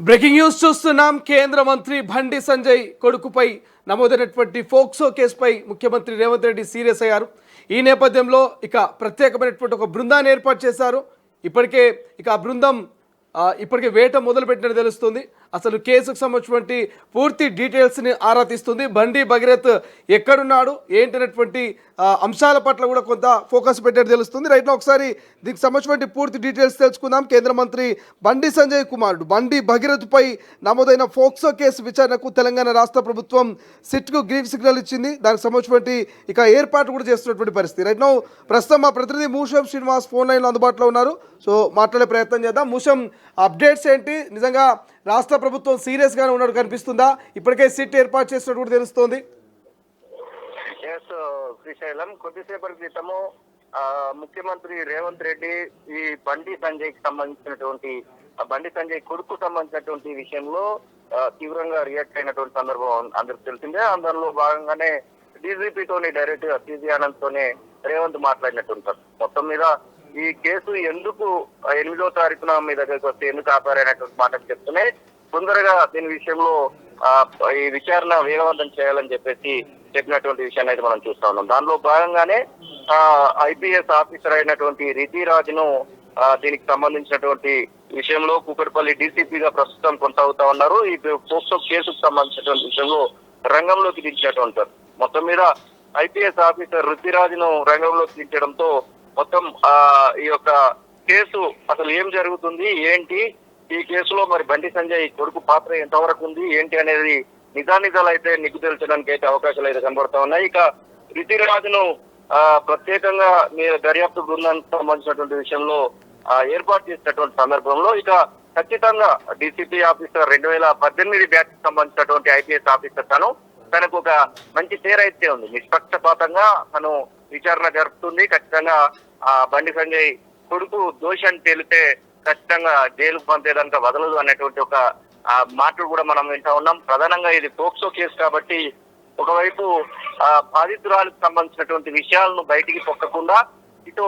Breaking news చూస్తున్నాం. కేంద్ర మంత్రి బండి సంజయ్ కొడుకుపై నమోదైనటువంటి ఫోక్సో కేసుపై ముఖ్యమంత్రి రేవంత్ రెడ్డి సీరియస్ అయ్యారు. ఈ నేపథ్యంలో ఇక ప్రత్యేకమైనటువంటి ఒక బృందాన్ని ఏర్పాటు చేశారు. ఇప్పటికే ఆ బృందం ఇప్పటికే వేట మొదలుపెట్టినట్టు తెలుస్తుంది. అసలు కేసుకు సంబంధించినటువంటి పూర్తి డీటెయిల్స్ని ఆరా తీస్తుంది. బండి భగీరథ్ ఎక్కడున్నాడు ఏంటనేటువంటి అంశాల పట్ల కూడా కొంత ఫోకస్ పెట్టేది తెలుస్తుంది. రైట్, ఒకసారి దీనికి సంబంధించినటువంటి పూర్తి డీటెయిల్స్ తెలుసుకుందాం. కేంద్ర మంత్రి బండి సంజయ్ కుమారుడు బండి భగీరథ్పై నమోదైన ఫోక్సో కేసు విచారణకు తెలంగాణ రాష్ట్ర ప్రభుత్వం సిట్కు గ్రీన్ సిగ్నల్ ఇచ్చింది. దానికి సంబంధించినటువంటి ఇక ఏర్పాటు కూడా చేస్తున్నటువంటి పరిస్థితి. రైట్ నౌ ప్రస్తుతం మా ప్రతినిధి మూషం శ్రీనివాస్ ఫోన్ లైన్లో అందుబాటులో ఉన్నారు. సో మాట్లాడే ప్రయత్నం చేద్దాం. మూషం, అప్డేట్స్ ఏంటి? నిజంగా రాష్ట్ర ప్రభుత్వం సీరియస్ గానే ఉన్నట్టు కనిపిస్తుందా? ఇప్పటికే సిట్ ఏర్పాటు చేసినట్టు కూడా తెలుస్తోంది. శ్రీశైలం, కొద్దిసేపటి క్రితము ముఖ్యమంత్రి రేవంత్ రెడ్డి ఈ బండి సంజయ్ కి సంబంధించినటువంటి బండి సంజయ్ కొడుకు సంబంధించినటువంటి విషయంలో తీవ్రంగా రియాక్ట్ అయినటువంటి సందర్భం అందరికి తెలిసిందే. అందులో భాగంగానే డీజీపీతోని డైరెక్ట్ గా సిజి ఆనంద్ తోనే రేవంత్ మాట్లాడినట్టుంటారు. మొత్తం మీద ఈ కేసు ఎందుకు 8వ తారీఖున మీ దగ్గరికి వస్తే ఎందుకు ఆపారనేటువంటి మాటలు చెప్తూనే తొందరగా దీని విషయంలో ఈ విచారణ వేగవంతం చేయాలని చెప్పినటువంటి విషయాన్ని అయితే మనం చూస్తా ఉన్నాం. దానిలో భాగంగానే ఐపీఎస్ ఆఫీసర్ అయినటువంటి రితిరాజ్ను దీనికి సంబంధించినటువంటి విషయంలో కూకట్పల్లి డీసీపీగా ప్రస్తుతం కొనసాగుతా ఉన్నారు. ఈ పోక్సో కేసుకు సంబంధించినటువంటి విషయంలో రంగంలోకి దించినటువంటి మొత్తం మీద ఐపీఎస్ ఆఫీసర్ రితిరాజ్ను రంగంలోకి దించడంతో మొత్తం ఈ యొక్క కేసు అసలు ఏం జరుగుతుంది, ఏంటి ఈ కేసులో మరి బండి సంజయ్ కొడుకు పాత్ర ఎంతవరకు ఉంది ఏంటి అనేది నిజానిజాలు అయితే నిగ్గు తెలుసడానికి అయితే అవకాశాలు అయితే కనబడతా ఉన్నాయి. ఇక రితిరాజ్ను ప్రత్యేకంగా దర్యాప్తు బృందానికి సంబంధించినటువంటి విషయంలో ఏర్పాటు చేసినటువంటి సందర్భంలో ఇక ఖచ్చితంగా డీసీపీ ఆఫీసర్ 2018 బ్యాచ్ కి సంబంధించినటువంటి ఐపీఎస్ ఆఫీసర్ తనకు ఒక మంచి పేరు అయితే ఉంది. నిష్పక్షపాతంగా తను విచారణ జరుపుతుంది. ఖచ్చితంగా బండి సంజయ్ కొడుకు దోషాన్ని తేలితే ఖచ్చితంగా జైలుకు పంపేదానికి వదలదు అనేటువంటి ఒక మాటలు కూడా మనం వింటా ఉన్నాం. ప్రధానంగా ఇది పోక్సో కేసు కాబట్టి ఒకవైపు బాధితురాలకు సంబంధించినటువంటి విషయాలను బయటికి పొక్కకుండా ఇటు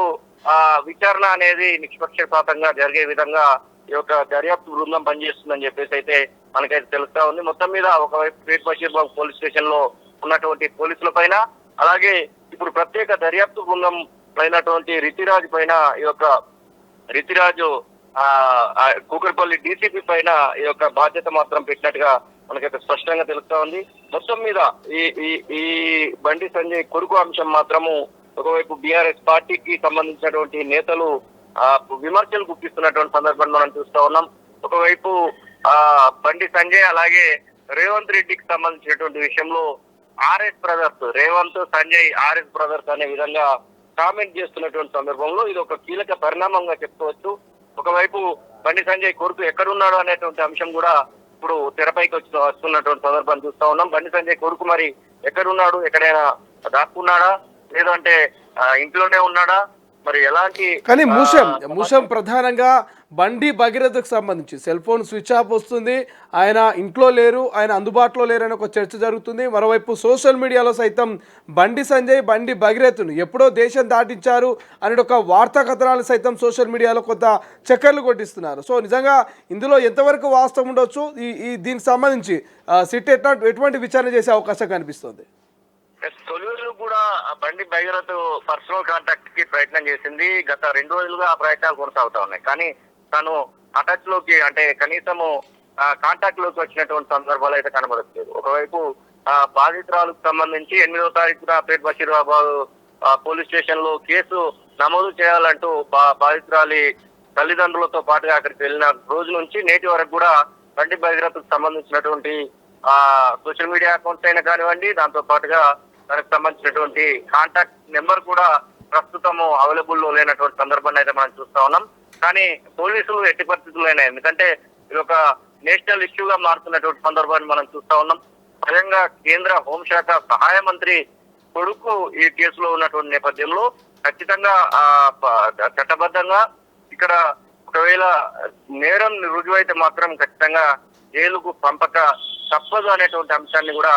విచారణ అనేది నిష్పక్షపాతంగా జరిగే విధంగా ఈ యొక్క దర్యాప్తు బృందం పనిచేస్తుందని చెప్పేసి అయితే మనకైతే తెలుస్తా ఉంది. మొత్తం మీద ఒకవైపు పేట్ బషీర్బాగ్ పోలీస్ స్టేషన్ లో ఉన్నటువంటి పోలీసుల పైన, అలాగే ఇప్పుడు ప్రత్యేక దర్యాప్తు బృందం అయినటువంటి రితిరాజ్ పైన ఈ యొక్క రితిరాజు కూకట్పల్లి డీసీపీ పైన ఈ యొక్క బాధ్యత మాత్రం పెట్టినట్టుగా మనకైతే స్పష్టంగా తెలుస్తా ఉంది. మొత్తం మీద ఈ బండి సంజయ్ కొడుకు అంశం మాత్రము ఒకవైపు బీఆర్ఎస్ పార్టీకి సంబంధించినటువంటి నేతలు విమర్శలు గుప్పిస్తున్నటువంటి సందర్భాన్ని మనం చూస్తా ఉన్నాం. ఒకవైపు బండి సంజయ్ అలాగే రేవంత్ రెడ్డికి సంబంధించినటువంటి విషయంలో RS brothers, Revanth Sanjay RS brothers అనే విధంగా కామెంట్ చేస్తున్నటువంటి సందర్భంలో ఇది ఒక కీలక పరిణామంగా చెప్పుకోవచ్చు. ఒకవైపు బండి సంజయ్ కొడుకు ఎక్కడున్నాడు అనేటువంటి అంశం కూడా ఇప్పుడు తెరపైకి వస్తున్నటువంటి సందర్భాన్ని చూస్తా ఉన్నాం. బండి సంజయ్ కొడుకు మరి ఎక్కడున్నాడు, ఎక్కడైనా దాక్కున్నాడా లేదంటే ఇంట్లోనే ఉన్నాడా, మరి ఎలాంటి కానీ మూషం ప్రధానంగా బండి భగీరథకు సంబంధించి సెల్ ఫోన్ స్విచ్ ఆఫ్ వస్తుంది, ఆయన ఇంట్లో లేరు, ఆయన అందుబాటులో లేరు అని ఒక చర్చ జరుగుతుంది. మరోవైపు సోషల్ మీడియాలో సైతం బండి సంజయ్ బండి భగీరథ్ను ఎప్పుడో దేశం దాటించారు అనే ఒక వార్తా కథనాలు సైతం సోషల్ మీడియాలో కొంత చక్కర్లు కొట్టిస్తున్నారు. సో నిజంగా ఇందులో ఎంతవరకు వాస్తవం ఉండొచ్చు, దీనికి సంబంధించి సిట్ ఎటువంటి విచారణ చేసే అవకాశం కనిపిస్తుంది? తొలిలో కూడా బండి భగీరథ్ పర్సనల్ కాంటాక్ట్ కి ప్రయత్నం చేసింది. గత 2 రోజులుగా ఆ ప్రయత్నాలు కొనసాగుతా ఉన్నాయి. కానీ తను అటాచ్ లోకి అంటే కనీసము కాంటాక్ట్ లోకి వచ్చినటువంటి సందర్భాలు అయితే కనబడట్లేదు. ఒకవైపు బాధితురాలకు సంబంధించి 8వ తారీఖున పేట్ బషీరాబాద్ పోలీస్ స్టేషన్ లో కేసు నమోదు చేయాలంటూ బాధితురాలి తల్లిదండ్రులతో పాటుగా అక్కడికి వెళ్ళిన రోజు నుంచి నేటి వరకు కూడా బండి భగీరథ్ సంబంధించినటువంటి సోషల్ మీడియా అకౌంట్స్ అయినా కానివ్వండి, దాంతో పాటుగా దానికి సంబంధించినటువంటి కాంటాక్ట్ నెంబర్ కూడా ప్రస్తుతము అవైలబుల్ లో లేనటువంటి సందర్భాన్ని అయితే మనం చూస్తా ఉన్నాం. కానీ పోలీసులు ఎట్టి పరిస్థితుల్లోనే, ఎందుకంటే ఇది ఒక నేషనల్ ఇష్యూగా మారుతున్నటువంటి సందర్భాన్ని మనం చూస్తా ఉన్నాం. స్వయంగా కేంద్ర హోంశాఖ సహాయ మంత్రి కొడుకు ఈ కేసులో ఉన్నటువంటి నేపథ్యంలో ఖచ్చితంగా చట్టబద్ధంగా ఇక్కడ ఒకవేళ నేరం రుజువైతే మాత్రం ఖచ్చితంగా జైలుకు పంపక తప్పదు అనేటువంటి అంశాన్ని కూడా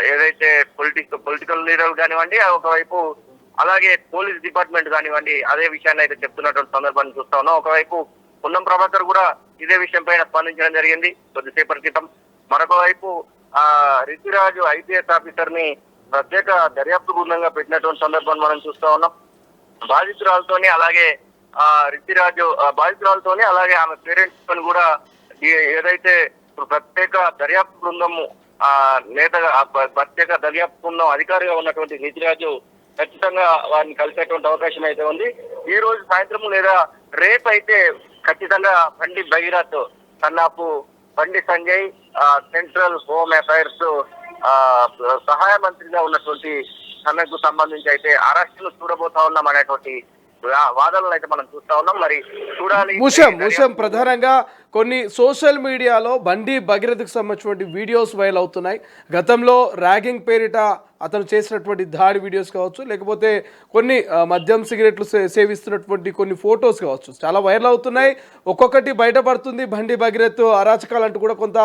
ఏదైతే పొలిటికల్ లీడర్లు కానివ్వండి, ఒకవైపు అలాగే పోలీస్ డిపార్ట్మెంట్ కానివ్వండి అదే విషయాన్ని అయితే చెప్తున్నటువంటి సందర్భాన్ని చూస్తా ఉన్నాం. ఒకవైపు పొన్నం ప్రభాకర్ కూడా ఇదే విషయం పైన స్పందించడం జరిగింది కొద్దిసేపటి క్రితం. మరొక వైపు రిషిరాజు ఐపీఎస్ ఆఫీసర్ ని ప్రత్యేక దర్యాప్తు బృందంగా పెట్టినటువంటి సందర్భాన్ని మనం చూస్తా ఉన్నాం. బాధితురాలతోనే అలాగే రిషిరాజు బాధితురాలతోనే అలాగే ఆమె పేరెంట్స్ తో కూడా ఏదైతే ప్రత్యేక దర్యాప్తు బృందము నేతగా ప్రత్యేక దర్యాప్తు బృందం అధికారిగా ఉన్నటువంటి రిషిరాజు ఖచ్చితంగా వారిని కలిసేటువంటి అవకాశం అయితే ఉంది. ఈ రోజు సాయంత్రం లేదా రేపు అయితే ఖచ్చితంగా బండి Bhagirath సన్నాపు Bandi Sanjay central home affairs సహాయ మంత్రిగా ఉన్నటువంటి సమ్మెకు సంబంధించి అయితే అరెస్టులు చూడబోతా ఉన్నాం అనేటువంటి వాదనలు అయితే మనం చూస్తా ఉన్నాం. మరి చూడాలి. ముషం ప్రధానంగా కొన్ని సోషల్ మీడియాలో బండి భగీరథకు సంబంధించినటువంటి వీడియోస్ వైరల్ అవుతున్నాయి. గతంలో ర్యాగింగ్ పేరిట అతను చేసినటువంటి దాడి వీడియోస్ కావచ్చు, లేకపోతే కొన్ని మద్యం సిగరెట్లు సేవిస్తున్నటువంటి కొన్ని ఫొటోస్ కావచ్చు, చాలా వైరల్ అవుతున్నాయి. ఒక్కొక్కటి బయటపడుతుంది. బండి భగీరథ్ అరాచకాలు అంటూ కూడా కొంత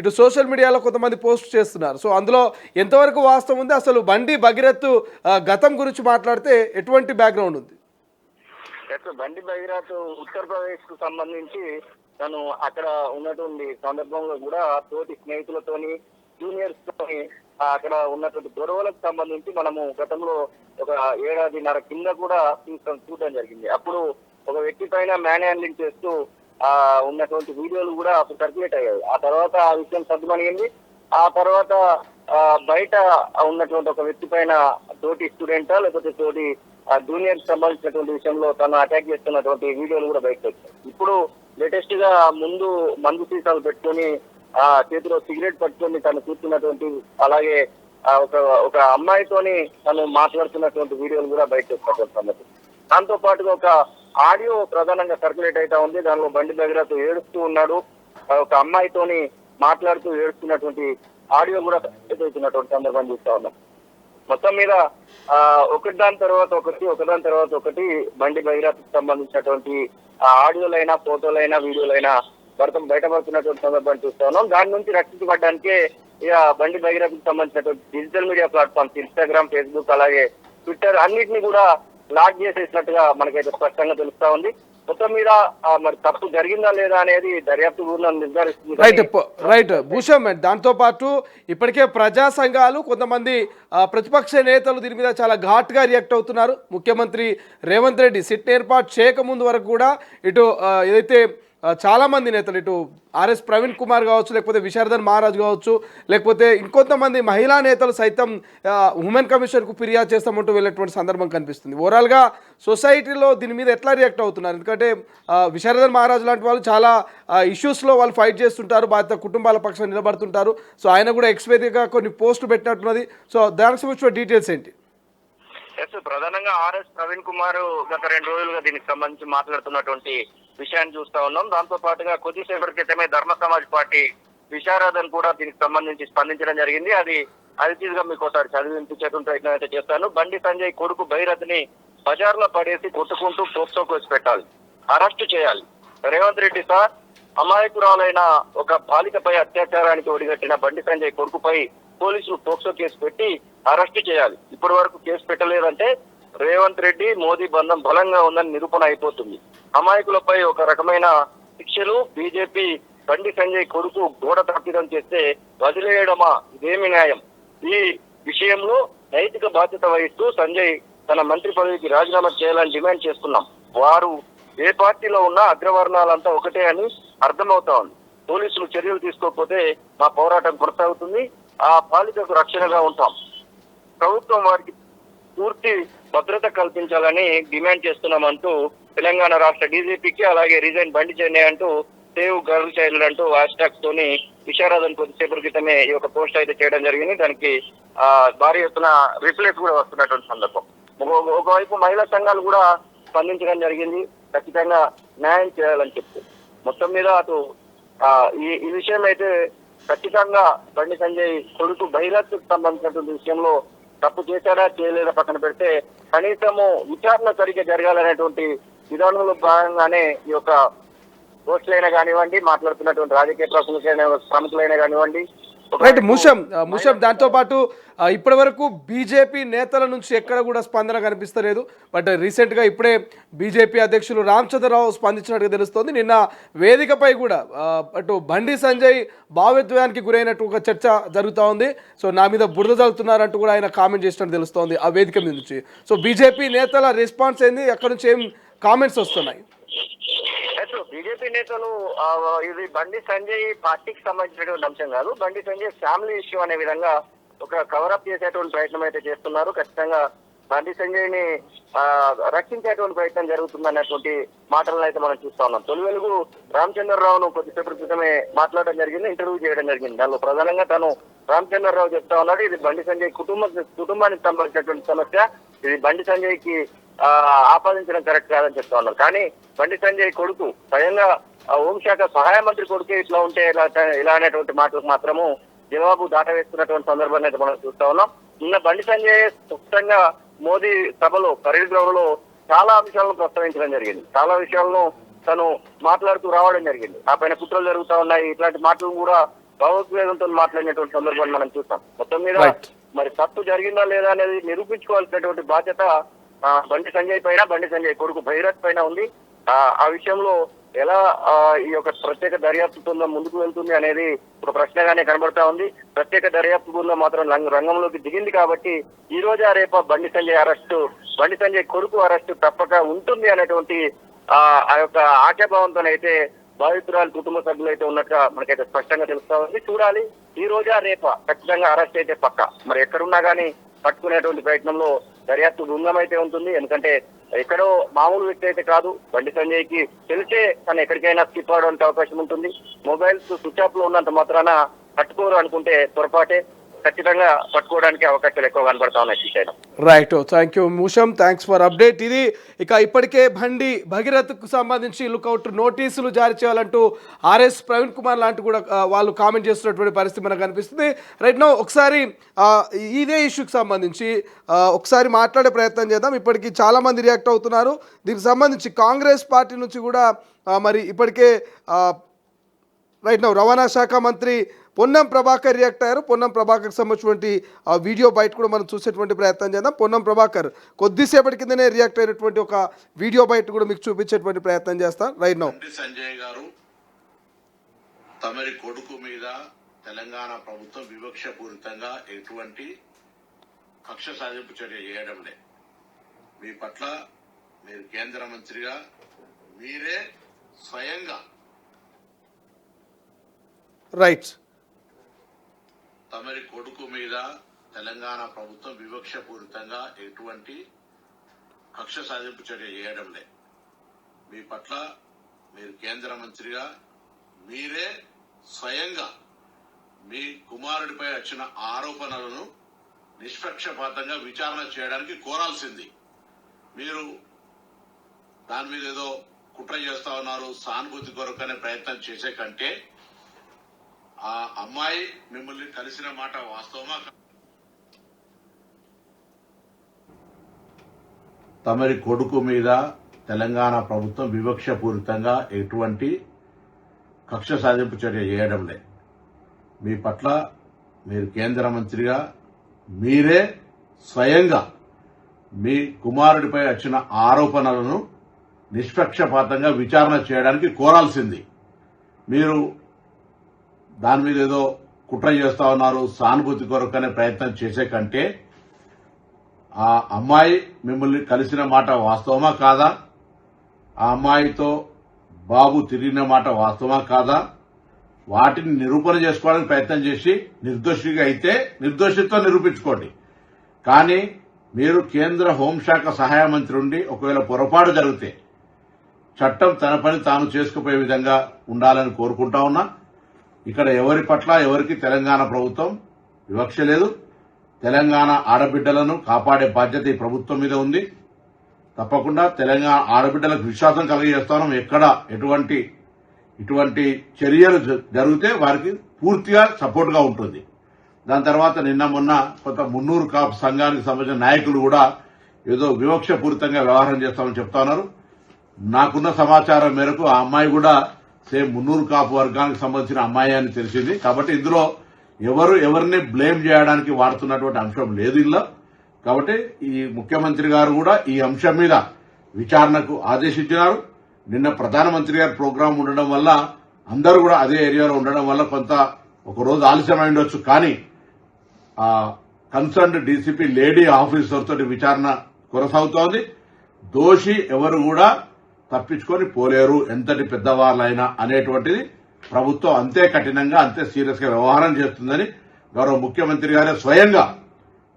ఇటు సోషల్ మీడియాలో కొంతమంది పోస్ట్ చేస్తున్నారు. సో అందులో ఎంతవరకు వాస్తవం ఉంది? అసలు బండి భగీరథ్ గతం గురించి మాట్లాడితే ఎటువంటి బ్యాక్గ్రౌండ్ ఉంది? బండి భగీరథ్ ఉత్తరప్రదేశ్ కు సంబంధించి తను అక్కడ ఉన్నటువంటి సందర్భంలో కూడా తోటి స్నేహితులతోని జూనియర్స్ తోని అక్కడ ఉన్నటువంటి గొడవలకు సంబంధించి మనము గతంలో ఒక ఏడాదిన్నర కింద కూడా చూడడం జరిగింది. అప్పుడు ఒక వ్యక్తి పైన మ్యాన్ హ్యాండ్లింగ్ చేస్తూ ఉన్నటువంటి వీడియోలు కూడా అప్పుడు సర్క్యులేట్ అయ్యాయి. ఆ తర్వాత ఆ విషయం సర్దుమణిగింది. ఆ తర్వాత బయట ఉన్నటువంటి ఒక వ్యక్తి పైన తోటి స్టూడెంటా లేకపోతే తోటి జూనియర్ సంబంధించినటువంటి విషయంలో తను అటాక్ చేస్తున్నటువంటి వీడియోలు కూడా బయటకు వచ్చాయి. ఇప్పుడు లేటెస్ట్ గా ముందు మందు సీసాలు పెట్టుకొని చేతిలో సిగరెట్ పట్టుకొని తను కూర్చున్నటువంటి అలాగే ఒక అమ్మాయితోని తను మాట్లాడుతున్నటువంటి వీడియోలు కూడా బయటకు వచ్చినటువంటి సంగతి. దాంతో పాటుగా ఒక ఆడియో ప్రధానంగా సర్క్యులేట్ అవుతా ఉంది. దానిలో బండి భగీరథ్ ఏడుస్తూ ఉన్నాడు. ఒక అమ్మాయితోని మాట్లాడుతూ ఏడుస్తున్నటువంటి ఆడియో కూడా అవుతున్నటువంటి సందర్భం చూస్తా ఉన్నాం. మొత్తం మీద ఒకదాని తర్వాత ఒకటి బండి భగీరథ్ సంబంధించినటువంటి ఆడియోలైనా ఫోటోలైనా వీడియోలైనా బయటపడుతున్నటువంటి సందర్భాన్ని చూస్తా ఉన్నాం. దాని నుంచి రక్షించబడడానికే ఇక బండి భగీరథ్ సంబంధించినటువంటి digital media platforms Instagram, Facebook అలాగే ట్విట్టర్ అన్నిటిని కూడా లాక్ చేసేసినట్టుగా మనకైతే స్పష్టంగా తెలుస్తా ఉంది. మొత్తం మీద మరి తప్పు జరిగిందా లేదా అనేది దర్యాప్తు బృందం నిర్ధారిస్తుంది. రైట్ భూషం. దాంతో పాటు ఇప్పటికే ప్రజా సంఘాలు కొంతమంది ప్రతిపక్ష నేతలు దీని మీద చాలా ఘాట్గా రియాక్ట్ అవుతున్నారు. ముఖ్యమంత్రి రేవంత్ రెడ్డి సిట్ ఏర్పాటు చేయకముందు వరకు కూడా ఇటు ఏదైతే చాలామంది నేతలు ఇటు ఆర్ఎస్ ప్రవీణ్ కుమార్ కావచ్చు, లేకపోతే విశారదన్ మహారాజ్ కావచ్చు, లేకపోతే ఇంకొంతమంది మహిళా నేతలు సైతం ఉమెన్ కమిషన్కు ఫిర్యాదు చేస్తామంటూ వెళ్ళేటువంటి సందర్భం కనిపిస్తుంది. ఓవరాల్గా సొసైటీలో దీని మీద ఎట్లా రియాక్ట్ అవుతున్నారు? ఎందుకంటే విశారదన్ మహారాజ్ లాంటి వాళ్ళు చాలా ఇష్యూస్లో వాళ్ళు ఫైట్ చేస్తుంటారు, బాధిత కుటుంబాల పక్షాన నిలబడుతుంటారు. సో ఆయన కూడా ఎక్స్వేదిగా కొన్ని పోస్టులు పెట్టినట్టున్నది. సో దానికి సంబంధించిన డీటెయిల్స్ ఏంటి? ప్రధానంగా ఆర్ఎస్ ప్రవీణ్ కుమార్ గత 2 రోజులుగా దీనికి సంబంధించి మాట్లాడుతున్నటువంటి విషయాన్ని చూస్తా ఉన్నాం. దాంతో పాటుగా కొద్దిసేపటి క్రితమే ధర్మ సమాజ్ పార్టీ విశారదన్ కూడా దీనికి సంబంధించి స్పందించడం జరిగింది. అది తీసుగా మీకు ఒకసారి చదివించేటువంటి ప్రయత్నం అయితే చేస్తాను. బండి సంజయ్ కొడుకు భగీరథ్ ని బజార్లో పడేసి కొట్టుకుంటూ పోక్సో కేసు పెట్టాలి, అరెస్టు చేయాలి. రేవంత్ రెడ్డి సార్, అమాయకురాలైన ఒక బాలికపై అత్యాచారానికి ఒడిగట్టిన బండి సంజయ్ కొడుకుపై పోలీసులు పోక్సో కేసు పెట్టి అరెస్టు చేయాలి. ఇప్పటి వరకు కేసు పెట్టలేదంటే రేవంత్ రెడ్డి మోదీ బంధం బలంగా ఉందని నిరూపణ అయిపోతుంది. అమాయకులపై ఒక రకమైన శిక్షలు. బీజేపీ బండి సంజయ్ కొడుకు గోడ తప్పిదం చేస్తే వదిలేయడమా? ఇదేమి న్యాయం? ఈ విషయంలో నైతిక బాధ్యత వహిస్తూ సంజయ్ తన మంత్రి పదవికి రాజీనామా చేయాలని డిమాండ్ చేస్తున్నాం. వారు ఏ పార్టీలో ఉన్నా అగ్రవర్ణాలంతా ఒకటే అని అర్థమవుతా ఉంది. పోలీసులు చర్యలు తీసుకోకపోతే మా పోరాటం కొనసాగుతుంది. ఆ బాలికకు రక్షణగా ఉంటాం. ప్రభుత్వం వారికి పూర్తి భద్రత కల్పించాలని డిమాండ్ చేస్తున్నామంటూ తెలంగాణ రాష్ట్ర డీజీపీకి అలాగే రిజైన్ బండి చెన్నై అంటూ సేవ్ గర్ల్ చైల్డ్ అంటూ హ్యాష్ ట్యాగ్స్ తోని విశారదన్ కొద్దిసేపటి క్రితమే ఈ యొక్క పోస్ట్ అయితే చేయడం జరిగింది. దానికి భారీ ఎత్తున రిప్లైస్ కూడా వస్తున్నటువంటి సందర్భం. ఒకవైపు మహిళా సంఘాలు కూడా స్పందించడం జరిగింది, ఖచ్చితంగా న్యాయం చేయాలని చెప్తూ. మొత్తం మీద అటు ఈ విషయం అయితే ఖచ్చితంగా బండి సంజయ్ కొడుకు భగీరథ్ సంబంధించినటువంటి విషయంలో తప్పు చేశాడా చేయలేదా పక్కన పెడితే కనీసము విచారణ సరిగ్గా జరగాలనేటువంటి విధానంలో భాగంగానే ఈ యొక్క పోస్టులైనా కానివ్వండి, మాట్లాడుతున్నటువంటి రాజకీయ ప్రముఖులైనా కానివ్వండి. రైట్ ముషం దాంతో పాటు ఇప్పటి వరకు బీజేపీ నేతల నుంచి ఎక్కడ కూడా స్పందన కనిపిస్తలేదు. బట్ రీసెంట్గా ఇప్పుడే బీజేపీ అధ్యక్షులు రామచంద్రరావు స్పందించినట్టుగా తెలుస్తోంది. నిన్న వేదికపై కూడా అటు బండి సంజయ్ భావోద్వేగానికి గురైనట్టు ఒక చర్చ జరుగుతూ ఉంది. సో నా మీద బురద చల్లుతున్నారంటూ కూడా ఆయన కామెంట్ చేసినట్టు తెలుస్తోంది ఆ వేదిక మీద నుంచి. సో బీజేపీ నేతల రెస్పాన్స్ ఏంది, అక్కడ నుంచి ఏం కామెంట్స్ వస్తున్నాయి? బీజేపీ నేతలు ఇది బండి సంజయ్ పార్టీకి సంబంధించినటువంటి అంశం కాదు, బండి సంజయ్ ఫ్యామిలీ ఇష్యూ అనే విధంగా ఒక కవరప్ చేసేటువంటి ప్రయత్నం అయితే చేస్తున్నారు. ఖచ్చితంగా బండి సంజయ్ ని రక్షించేటువంటి ప్రయత్నం జరుగుతుందనేటువంటి మాటలను అయితే మనం చూస్తా ఉన్నాం. తొలి వెలుగు రామచంద్రరావును కొద్దిసేపటి క్రితమే మాట్లాడడం జరిగింది, ఇంటర్వ్యూ చేయడం జరిగింది. దానిలో ప్రధానంగా తను రామచంద్రరావు చెప్తా ఉన్నాడు, ఇది బండి సంజయ్ కుటుంబానికి సంబంధించినటువంటి సమస్య, ఇది బండి సంజయ్ కి ఆపాదించడం కరెక్ట్ కాదని చెప్తా ఉన్నారు. కానీ బండి సంజయ్ కొడుకు స్వయంగా హోంశాఖ సహాయ మంత్రి కొడుకే ఇట్లా ఉంటే ఇలా అనేటువంటి మాటలకు మాత్రము జవాబు దాటవేస్తున్నటువంటి సందర్భాన్ని అయితే మనం చూస్తా ఉన్నాం. నిన్న బండి సంజయ్ స్పష్టంగా మోదీ సభలో పరేడ్ గ్రౌండ్ లో చాలా అంశాలను ప్రస్తావించడం జరిగింది. చాలా విషయాలను తను మాట్లాడుతూ రావడం జరిగింది. ఆ పైన కుట్రలు జరుగుతా ఉన్నాయి, ఇట్లాంటి మాటలు కూడా భావోద్వేగంతో మాట్లాడినటువంటి సందర్భాన్ని మనం చూస్తాం. మొత్తం మీద మరి తప్పు జరిగిందా లేదా అనేది నిరూపించుకోవాల్సినటువంటి బాధ్యత బండి సంజయ్ పైన, బండి సంజయ్ కొడుకు భైరత్ పైన ఉంది. ఆ విషయంలో ఎలా ఈ యొక్క ప్రత్యేక దర్యాప్తు బృందం ముందుకు వెళ్తుంది అనేది ఒక ప్రశ్నగానే కనబడతా ఉంది. ప్రత్యేక దర్యాప్తు బృందం మాత్రం రంగంలోకి దిగింది కాబట్టి ఈ రోజా రేప బండి సంజయ్ అరెస్టు, బండి సంజయ్ కొడుకు అరెస్టు తప్పక ఉంటుంది అనేటువంటి ఆ యొక్క ఆశాభావంతోనైతే బాధితురాలు కుటుంబ సభ్యులు అయితే ఉన్నట్టుగా మనకైతే స్పష్టంగా తెలుస్తా ఉంది. చూడాలి, ఈ రోజా రేప ఖచ్చితంగా అరెస్ట్ అయితే పక్క. మరి ఎక్కడున్నా కానీ పట్టుకునేటువంటి ప్రయత్నంలో దర్యాప్తు బృందం అయితే ఉంటుంది. ఎందుకంటే ఎక్కడో మామూలు వ్యక్తి అయితే కాదు, బండి సంజయ్ కి తెలిసే తను ఎక్కడికైనా స్కిప్ అవడానికి అవకాశం ఉంటుంది. మొబైల్స్ స్విచ్ ఆఫ్ లో ఉన్నంత మాత్రాన పట్టుకోరు అనుకుంటే పొరపాటే. ఖచ్చితంగా పట్టుకోవడానికి అవకాశాలు ఎక్కువ కనబడతా ఉన్నాయి. Right, thank you Musham, thanks for update. ఇది ఇప్పటికే బండి భగీరథకు సంబంధించి లుకౌట్ నోటీసులు జారీ చేయాలంటూ ఆర్ఎస్ ప్రవీణ్ కుమార్ లాంటి కూడా వాళ్ళు కామెంట్ చేస్తున్నటువంటి పరిస్థితి మనకు కనిపిస్తుంది. రైట్ నో ఒకసారి ఇదే ఇష్యూకి సంబంధించి ఒకసారి మాట్లాడే ప్రయత్నం చేద్దాం. ఇప్పటికీ చాలామంది రియాక్ట్ అవుతున్నారు. దీనికి సంబంధించి కాంగ్రెస్ పార్టీ నుంచి కూడా మరి ఇప్పటికే రైట్ నో రవాణా శాఖ మంత్రి పొన్నం ప్రభాకర్ రియాక్ట్ అయ్యారు. పొన్నం ప్రభాకర్కి సంబంధించినటువంటి వీడియో బయట కూడా మనం చూసేటువంటి ప్రయత్నం చేద్దాం. పొన్నం ప్రభాకర్ కొద్దిసేపటి కిందనే రియాక్ట్ అయినటువంటి ఒక వీడియో బయట కూడా మీకు చూపించేటువంటి ప్రయత్నం చేస్తాం. Right now. సంజయ్ గారు తమరి కొడుకు మీద తెలంగాణ ప్రభుత్వం వివక్షపూరితంగా ఎటువంటి కక్ష సాధింపు చర్య చేయడం లే. మీ పట్ల మీరు కేంద్ర మంత్రిగా మీరే స్వయంగా రైట్ తమరి కొడుకు మీద తెలంగాణ ప్రభుత్వం వివక్షపూరితంగా ఎటువంటి కక్ష సాధింపు చర్య చేయడం లే. మీ పట్ల మీరు కేంద్ర మంత్రిగా మీరే స్వయంగా మీ కుమారుడిపై వచ్చిన ఆరోపణలను నిష్పక్షపాతంగా విచారణ చేయడానికి కోరాల్సింది. మీరు దాని మీద ఏదో కుట్ర చేస్తా ఉన్నారు, సానుభూతి కొరకనే ప్రయత్నం చేసే కంటే ఆ అమ్మాయి మిమ్మల్ని కలిసిన మాట వాస్తవమా? తమరి కొడుకు మీద తెలంగాణ ప్రభుత్వం వివక్షపూరితంగా ఎటువంటి కక్ష సాధింపు చర్య చేయడం లే. మీ పట్ల మీరు కేంద్ర మంత్రిగా మీరే స్వయంగా మీ కుమారుడిపై వచ్చిన ఆరోపణలను నిష్పక్షపాతంగా విచారణ చేయడానికి కోరాల్సింది. మీరు దాని మీద ఏదో కుట్ర చేస్తా ఉన్నారు, సానుభూతి కొరకనే ప్రయత్నం చేసే కంటే ఆ అమ్మాయి మిమ్మల్ని కలిసిన మాట వాస్తవమా కాదా? ఆ అమ్మాయితో బాబు తిరిగిన మాట వాస్తవమా కాదా? వాటిని నిరూపణ చేసుకోవడానికి ప్రయత్నం చేసి నిర్దోషిగా అయితే నిర్దోషిత్వం నిరూపించుకోండి. కానీ మీరు కేంద్ర హోంశాఖ సహాయ మంత్రి ఉండి ఒకవేళ పొరపాటు జరిగితే చట్టం తన పని తాను చేసుకుపోయే విధంగా ఉండాలని కోరుకుంటా ఉన్నా. ఇక్కడ ఎవరి పట్ల ఎవరికి తెలంగాణ ప్రభుత్వం వివక్ష లేదు. తెలంగాణ ఆడబిడ్డలను కాపాడే బాధ్యత ఈ ప్రభుత్వం మీద ఉంది. తప్పకుండా తెలంగాణ ఆడబిడ్డలకు విశ్వాసం కలిగజేస్తాం. ఎక్కడ ఇటువంటి చర్యలు జరిగితే వారికి పూర్తిగా సపోర్ట్ గా ఉంటుంది. దాని తర్వాత నిన్న మొన్న కొంత మున్నూరు కాపు సంఘానికి సంబంధించిన నాయకులు కూడా ఏదో వివక్షపూరితంగా వ్యవహారం చేస్తామని చెప్తా ఉన్నారు. నాకున్న సమాచారం మేరకు ఆ అమ్మాయి కూడా సేమ్ మున్నూరు కాపు వర్గానికి సంబంధించిన అమ్మాయి అని తెలిసింది. కాబట్టి ఇందులో ఎవరిని బ్లేమ్ చేయడానికి వాడుతున్నటువంటి అంశం లేదు ఇలా. కాబట్టి ఈ ముఖ్యమంత్రి గారు కూడా ఈ అంశం మీద విచారణకు ఆదేశించినారు. నిన్న ప్రధానమంత్రి గారి ప్రోగ్రాం ఉండడం వల్ల అందరూ కూడా అదే ఏరియాలో ఉండడం వల్ల కొంత ఒక రోజు ఆలస్యమై ఉండొచ్చు. కానీ కన్సర్న్డ్ డీసీపీ లేడీ ఆఫీసర్ తోటి విచారణ కొనసాగుతోంది. దోషి ఎవరు కూడా తప్పించుకొని పోలేరు, ఎంతటి పెద్దవాళ్ళైనా అనేటువంటిది ప్రభుత్వం అంతే కఠినంగా అంతే సీరియస్ గా వ్యవహారం చేస్తుందని గౌరవ ముఖ్యమంత్రి గారే స్వయంగా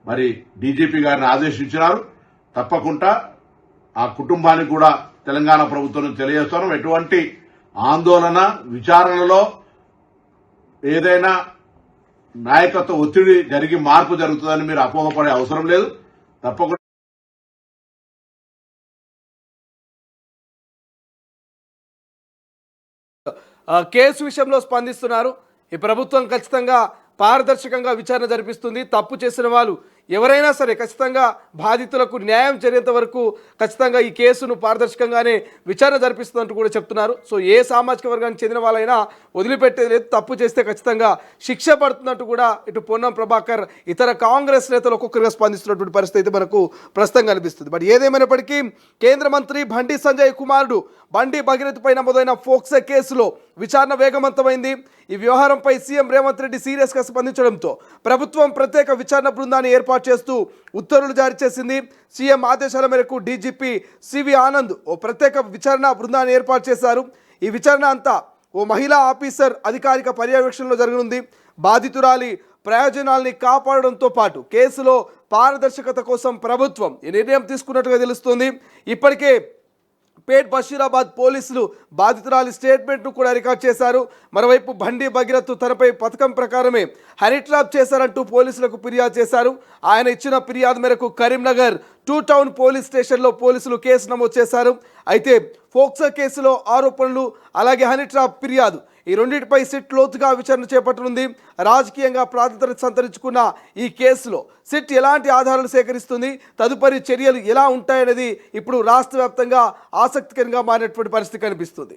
మరి డీజీపీ గారిని ఆదేశించినారు. తప్పకుండా ఆ కుటుంబానికి కూడా తెలంగాణ ప్రభుత్వం తెలియజేస్తున్నాం. ఎటువంటి ఆందోళన విచారణలో ఏదైనా నాయకత్వ ఒత్తిడి జరిగి మార్పు జరుగుతుందని మీరు అపోహపడే అవసరం లేదు. తప్పకుండా కేసు విషయంలో స్పందిస్తున్నారు. ఈ ప్రభుత్వం ఖచ్చితంగా పారదర్శకంగా విచారణ జరిపిస్తుంది. తప్పు చేసిన వాళ్ళు ఎవరైనా సరే ఖచ్చితంగా బాధితులకు న్యాయం జరిగేంత వరకు ఖచ్చితంగా ఈ కేసును పారదర్శకంగానే విచారణ జరిపిస్తుందంటూ కూడా చెప్తున్నారు. సో ఏ సామాజిక వర్గానికి చెందిన వాళ్ళైనా వదిలిపెట్టేది లేదు. తప్పు చేస్తే ఖచ్చితంగా శిక్ష పడుతున్నట్టు కూడా ఇటు పొన్నం ప్రభాకర్ ఇతర కాంగ్రెస్ నేతలు ఒక్కొక్కరిగా స్పందిస్తున్నటువంటి పరిస్థితి మనకు ప్రస్తుతం కనిపిస్తుంది. బట్ ఏదేమైనప్పటికీ కేంద్ర మంత్రి బండి సంజయ్ కుమారుడు బండి భగీరథపై నమోదైన ఫోక్సో కేసులో విచారణ వేగవంతమైంది. ఈ వ్యవహారంపై సీఎం రేవంత్ రెడ్డి సీరియస్గా స్పందించడంతో ప్రభుత్వం ప్రత్యేక విచారణ బృందాన్ని ఏర్పాటు చేస్తూ ఉత్తర్వులు జారీ చేసింది. సీఎం ఆదేశాల మేరకు డీజీపీ సివి ఆనంద్ ఓ ప్రత్యేక విచారణ బృందాన్ని ఏర్పాటు చేశారు. ఈ విచారణ అంతా ఓ మహిళా ఆఫీసర్ అధికారిక పర్యవేక్షణలో జరగనుంది. బాధితురాలి ప్రయోజనాల్ని కాపాడడంతో పాటు కేసులో పారదర్శకత కోసం ప్రభుత్వం ఈ నిర్ణయం తీసుకున్నట్టుగా తెలుస్తోంది. ఇప్పటికే పేట్ బషీరాబాద్ పోలీసులు బాధితురాలి స్టేట్మెంట్ను కూడా రికార్డ్ చేశారు. మరోవైపు బండి భగీరథ్ తనపై పథకం ప్రకారమే హనీ ట్రాప్ చేశారంటూ పోలీసులకు ఫిర్యాదు చేశారు. ఆయన ఇచ్చిన ఫిర్యాదు మేరకు కరీంనగర్ 2 టౌన్ పోలీస్ స్టేషన్లో పోలీసులు కేసు నమోదు చేశారు. అయితే ఫోక్సో కేసులో ఆరోపణలు అలాగే హనీ ట్రాప్ ఫిర్యాదు ఈ రెండింటిపై సిట్ లోతుగా విచారణ చేపట్టనుంది. రాజకీయంగా ప్రాధాన్యత సంతరించుకున్న ఈ కేసులో సిట్ ఎలాంటి ఆధారాలు సేకరిస్తుంది, తదుపరి చర్యలు ఎలా ఉంటాయనేది ఇప్పుడు రాష్ట్ర వ్యాప్తంగా ఆసక్తికరంగా మారినటువంటి పరిస్థితి కనిపిస్తుంది.